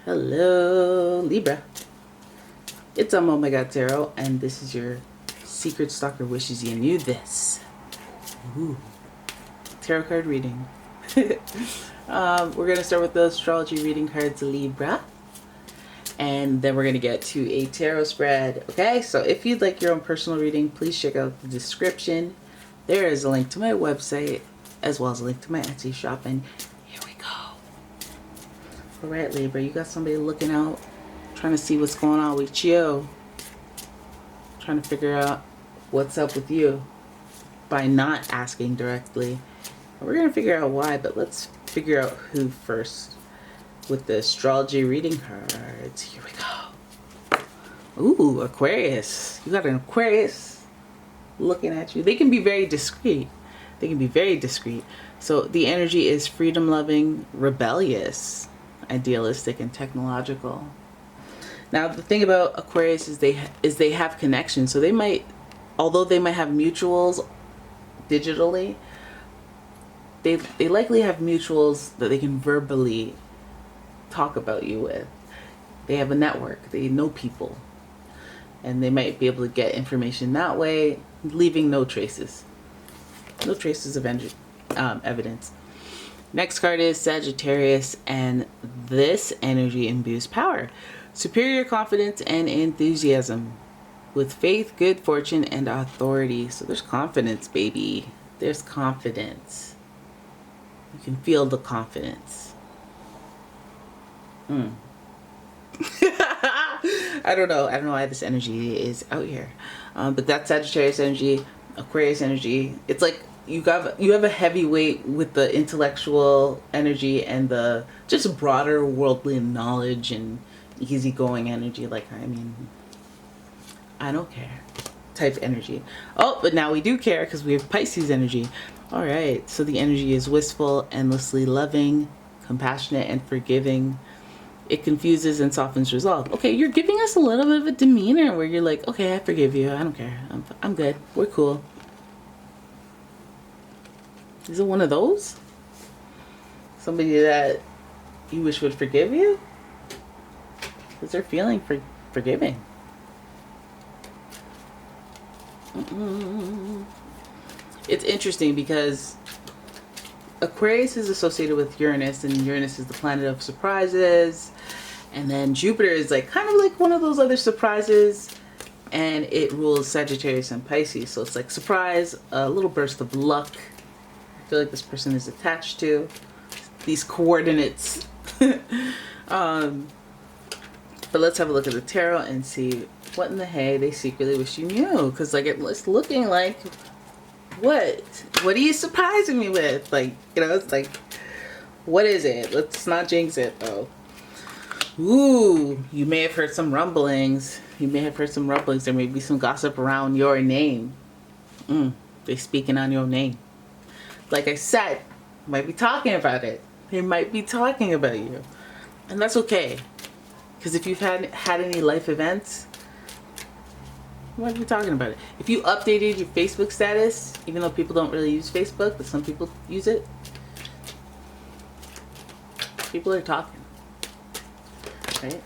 Hello, Libra. It's umomgtarot, and this is your secret stalker wishes you knew this. Ooh. Tarot card reading. We're going to start with the astrology reading cards, Libra. And then we're going to get to a tarot spread. Okay, so if you'd like your own personal reading, please check out the description. There is a link to my website, as well as a link to my Etsy shop. And here we go. All right, Libra, you got somebody looking out, trying to see what's going on with you. Trying to figure out what's up with you by not asking directly. We're going to figure out why, but let's figure out who first with the astrology reading cards. Here we go. Ooh, Aquarius. You got an Aquarius looking at you. They can be very discreet. They can be very discreet. So the energy is freedom-loving, rebellious, idealistic, and technological. Now the thing about Aquarius is they have connections. So they might, although they might have mutuals digitally, they likely have mutuals that they can verbally talk about you with. They have a network. They know people. And they might be able to get information that way, leaving no traces. No traces of evidence. Next card is Sagittarius, and this energy imbues power, superior confidence, and enthusiasm, with faith, good fortune, and authority. So there's confidence, baby. There's confidence. You can feel the confidence. I don't know why this energy is out here. But that's Sagittarius energy, Aquarius energy. It's like you have a heavy weight with the intellectual energy and the just broader worldly knowledge and easygoing energy. Like, I mean, I don't care type energy. Oh, but now we do care because we have Pisces energy. All right, so the energy is wistful, endlessly loving, compassionate, and forgiving. It confuses and softens resolve. Okay, you're giving us a little bit of a demeanor where you're like, okay, I forgive you. I don't care. I'm good. We're cool. Is it one of those? Somebody that you wish would forgive you? Because they're feeling forgiving. It's interesting because Aquarius is associated with Uranus, and Uranus is the planet of surprises. And then Jupiter is like kind of like one of those other surprises, and it rules Sagittarius and Pisces. So it's like surprise, a little burst of luck. I feel like this person is attached to these coordinates. But let's have a look at the tarot and see what in the hay they secretly wish you knew. Because like it's looking like, what are you surprising me with? Like, you know, it's like, what is it? Let's not jinx it though. Ooh, you may have heard some rumblings. There may be some gossip around your name. They speaking on your name. Like I said, might be talking about it. They might be talking about you. And that's okay. Because if you've had any life events, why are we talking about it? If you updated your Facebook status, even though people don't really use Facebook, but some people use it, people are talking, right?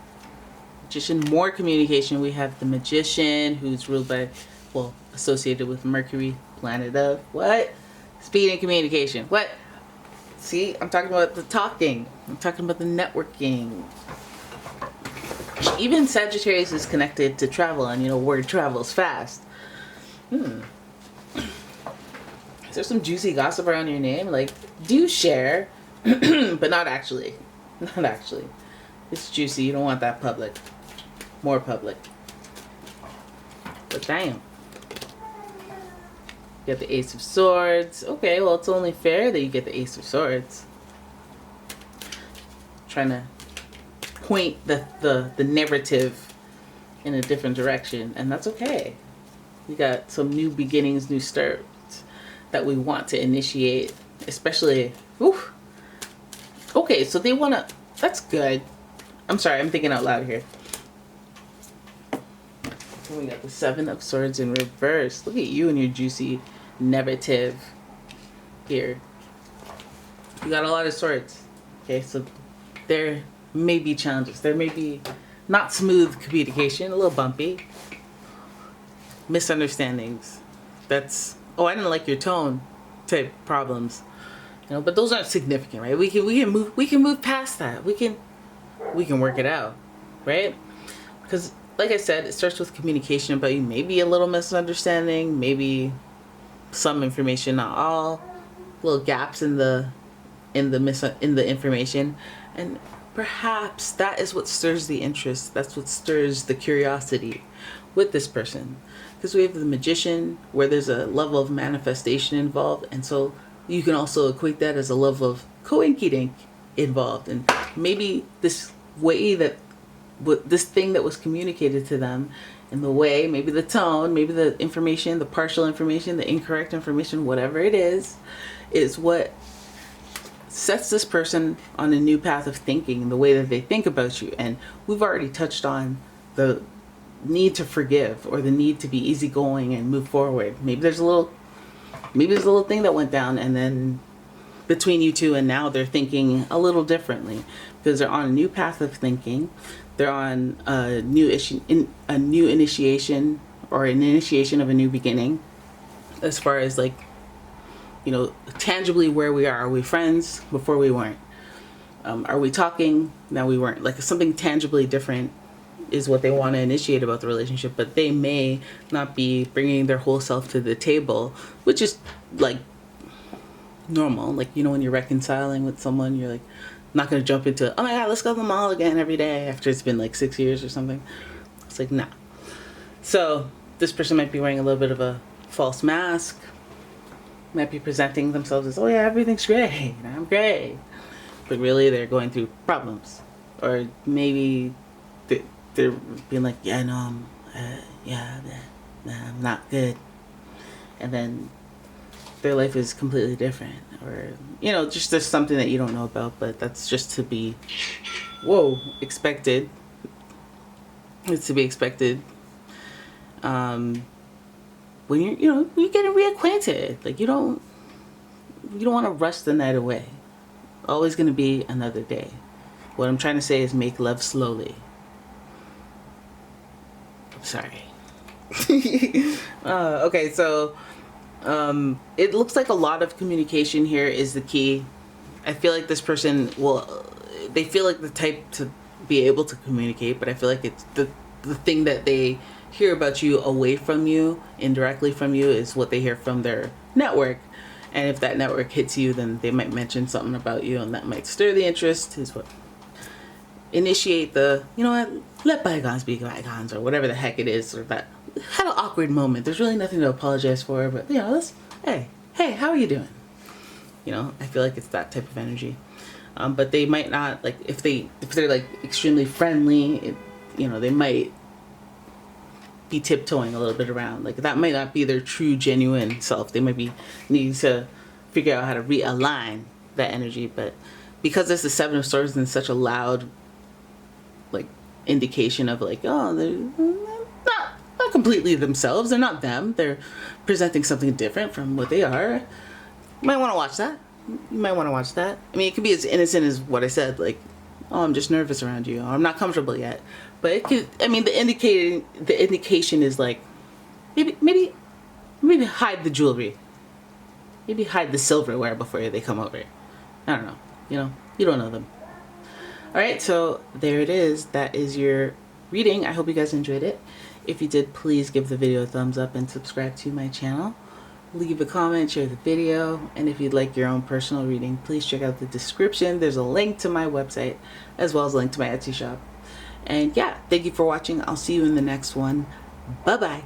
Magician, more communication. We have the Magician, who's ruled by, well, associated with Mercury, planet of what? Speed and communication. What? See, I'm talking about the talking. I'm talking about the networking. Even Sagittarius is connected to travel, and you know, word travels fast. Is there some juicy gossip around your name? Like, do share, but not actually. Not actually. It's juicy. You don't want that public. More public. But damn. You got the Ace of Swords. Okay, well, it's only fair that you get the Ace of Swords. Trying to point the narrative in a different direction, and that's okay. We got some new beginnings, new starts that we want to initiate, especially okay, so they want to, that's good. I'm sorry, I'm thinking out loud here. So we got the Seven of Swords in reverse. Look at you and your juicy narrative here. You got a lot of swords. Okay, so they're may be challenges. There may be not smooth communication, a little bumpy, misunderstandings. That's, oh, I didn't like your tone type problems. You know, but those aren't significant, right? We can move past that. We can work it out, right? Because like I said, it starts with communication, but maybe a little misunderstanding, maybe some information, not all, little gaps in the information, and perhaps that is what stirs the interest. That's what stirs the curiosity with this person, because we have the Magician, where there's a level of manifestation involved, and so you can also equate that as a level of coinky-dink involved, and maybe this way that this thing that was communicated to them, in the way, maybe the tone, maybe the information, the partial information, the incorrect information, whatever it is what sets this person on a new path of thinking, the way that they think about you. And we've already touched on the need to forgive, or the need to be easygoing and move forward. Maybe there's a little thing that went down, and then between you two, and now they're thinking a little differently because they're on a new path of thinking. They're on a new initiation, or an initiation of a new beginning, as far as like, you know, tangibly where we are. Are we friends? Before we weren't. Are we talking? Now we weren't. Like, something tangibly different is what they want to initiate about the relationship, but they may not be bringing their whole self to the table, which is like normal. Like, you know, when you're reconciling with someone, you're like not going to jump into, oh my God, let's go to the mall again every day after it's been like 6 years or something. It's like, nah. So this person might be wearing a little bit of a false mask, might be presenting themselves as, oh yeah, everything's great, I'm great, but really they're going through problems. Or maybe they're being like, yeah, no, I'm not good, and then their life is completely different. Or, you know, just there's something that you don't know about, but that's just to be expected. It's to be expected. When you're getting reacquainted, like, you don't want to rush the night away. Always going to be another day. What I'm trying to say is make love slowly. I'm sorry. Okay, so it looks like a lot of communication here is the key. I feel like this person they feel like the type to be able to communicate, but I feel like it's the thing that they hear about you away from you, indirectly from you, is what they hear from their network. And if that network hits you, then they might mention something about you, and that might stir the interest, is what initiate the, you know what, let bygones be bygones, or whatever the heck it is, or that had an awkward moment. There's really nothing to apologize for, but you know, hey, how are you doing? You know, I feel like it's that type of energy. But they might not, like, if they're like extremely friendly, you know, they might be tiptoeing a little bit around. Like, that might not be their true, genuine self. They might be needing to figure out how to realign that energy. But because it's the Seven of Swords and such a loud, like, indication of like, oh, they're not completely themselves. They're not them. They're presenting something different from what they are. You might want to watch that. I mean, it could be as innocent as what I said, like, oh, I'm just nervous around you, or I'm not comfortable yet. But it could, I mean, the indication is like, maybe hide the jewelry. Maybe hide the silverware before they come over. I don't know. You know, you don't know them. Alright, so there it is. That is your reading. I hope you guys enjoyed it. If you did, please give the video a thumbs up and subscribe to my channel. Leave a comment, share the video, and if you'd like your own personal reading, please check out the description. There's a link to my website, as well as a link to my Etsy shop. And yeah, thank you for watching. I'll see you in the next one. Bye-bye.